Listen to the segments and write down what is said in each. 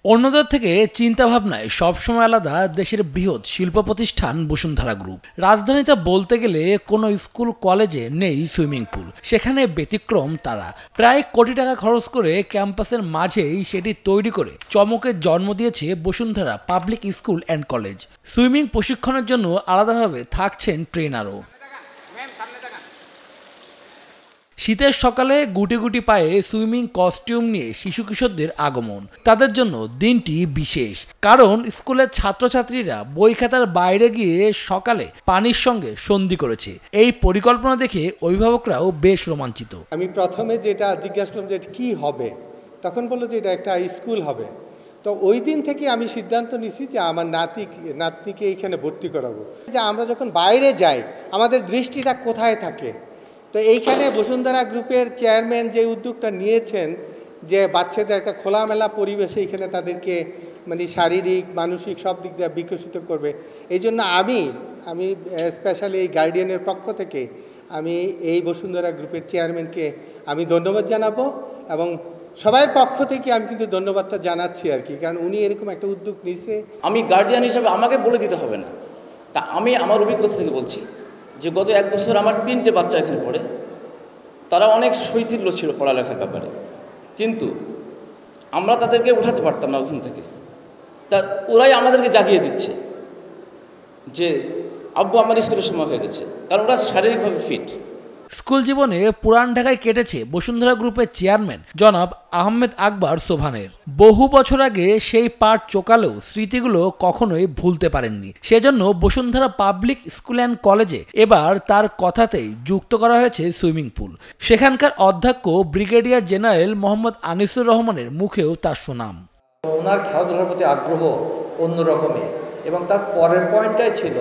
অন্যদের থেকে চিন্তাভাবনায় সবসময় আলাদা দেশের বৃহৎ শিল্প প্রতিষ্ঠান বসুন্ধরা গ্রুপ। রাজধানীতে বলতে গেলে কোনো স্কুল কলেজে নেই সুইমিং পুল, সেখানে ব্যতিক্রম তারা। প্রায় কোটি টাকা খরচ করে ক্যাম্পাসের মাঝেই সেটি তৈরি করে চমকের জন্ম দিয়েছে Bashundhara public school and college. Swimming প্রশিক্ষণের জন্য আলাদাভাবে থাকছেন ট্রেনারও। শীতের সকালে গুটি গুটি পায়ে সুইমিং কস্টিউম নিয়ে শিশু কিশোরদের আগমন। তাদের জন্য দিনটি বিশেষ, কারণ স্কুলের ছাত্রছাত্রীরা বই খাতার বাইরে গিয়ে সকালে পানির সঙ্গে সন্ধি করেছে। এই পরিকল্পনা দেখে অভিভাবকরাও বেশ রোমাঞ্চিত। আমি প্রথমে যেটা জিজ্ঞাসা করলাম যে কি হবে, তখন বললো যে এটা একটা স্কুল হবে। তো ওই দিন থেকে আমি সিদ্ধান্ত নিছি যে আমার নাতনিকে এইখানে ভর্তি করাবো। যে আমরা যখন বাইরে যাই আমাদের দৃষ্টিটা কোথায় থাকে, তো এইখানে বসুন্ধরা গ্রুপের চেয়ারম্যান যে উদ্যোগটা নিয়েছেন যে বাচ্চাদের একটা খোলামেলা পরিবেশে এখানে তাদেরকে মানে শারীরিক মানসিক সব দিক দিয়ে বিকশিত করবে, এই জন্য আমি স্পেশালি এই গার্ডিয়ানের পক্ষ থেকে আমি এই বসুন্ধরা গ্রুপের চেয়ারম্যানকে আমি ধন্যবাদ জানাবো, এবং সবার পক্ষ থেকে আমি কিন্তু ধন্যবাদটা জানাচ্ছি আর কি, কারণ উনি এরকম একটা উদ্যোগ নিছে। আমি গার্ডিয়ান হিসাবে আমাকে বলে দিতে হবে না, তা আমি আমার অভিজ্ঞতা থেকে বলছি যে গত 1 বছর আমার 3টে বাচ্চা এখানে পড়ে। তারা অনেক শৈথিল্য ছিল পড়ালেখার ব্যাপারে, কিন্তু আমরা তাদেরকে উঠাতে পারতাম না ওখান থেকে। তা ওরাই আমাদেরকে জাগিয়ে দিচ্ছে যে আব্বু আমার স্কুলের সময় হয়ে গেছে, কারণ ওরা শারীরিকভাবে ফিট। স্কুল জীবনে পুরান ঢাকায় কেটেছে বসুন্ধরা গ্রুপের চেয়ারম্যান জনাব আহমেদ আকবর সোবহানের। বহু বছর আগে সেই পাঠ চোকালেও স্মৃতিগুলো কখনোই ভুলতে পারেননি। সেজন্য বসুন্ধরা পাবলিক স্কুল অ্যান্ড কলেজে এবার তার কথাতেই যুক্ত করা হয়েছে সুইমিং পুল। সেখানকার অধ্যক্ষ ব্রিগেডিয়ার জেনারেল মোহাম্মদ আনিসুর রহমানের মুখেও তার সুনাম। ওনার খেলাধুলার প্রতি আগ্রহ অন্যরকমের, এবং তার পরের পয়েন্টটাই ছিল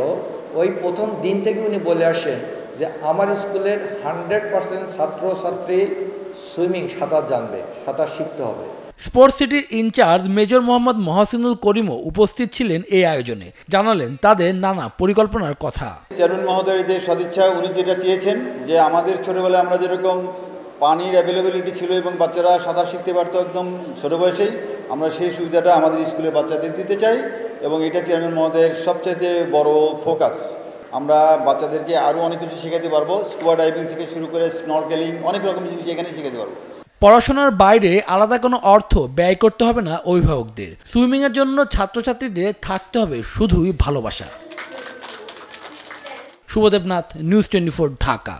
ওই প্রথম দিন থেকে উনি বলে আসেন যে আমার স্কুলের 100% ছাত্রছাত্রী সুইমিং সাঁতার জানবে, সাঁতার শিখতে হবে। স্পোর্টস সিটির ইনচার্জ মেজর মোহাম্মদ মহসিনুল করিমও উপস্থিত ছিলেন এই আয়োজনে। জানালেন তাদের নানা পরিকল্পনার কথা। চেয়ারম্যান মহোদয়ের যে সদিচ্ছা, উনি যেটা চেয়েছেন যে আমাদের ছোটোবেলায় আমরা যেরকম পানির অ্যাভেলেবিলিটি ছিল এবং বাচ্চারা সাঁতার শিখতে পারতো একদম ছোটো বয়সেই, আমরা সেই সুবিধাটা আমাদের স্কুলের বাচ্চাদের দিতে চাই, এবং এটা চেয়ারম্যান মহোদয়ের সবচেয়ে বড় ফোকাস। আমরা বাচ্চাদেরকে আরও অনেক কিছু শেখাতে পারবো, স্কুবা ডাইভিং থেকে শুরু করে স্নরকেলিং, অনেক রকম জিনিস এখানে শেখাতে পারবো। পড়াশোনার বাইরে আলাদা কোনো অর্থ ব্যয় করতে হবে না অভিভাবকদের। সুইমিংয়ের জন্য ছাত্রছাত্রীদের থাকতে হবে শুধুই ভালোবাসা। শুভদেবনাথ, নিউজ 24, ঢাকা।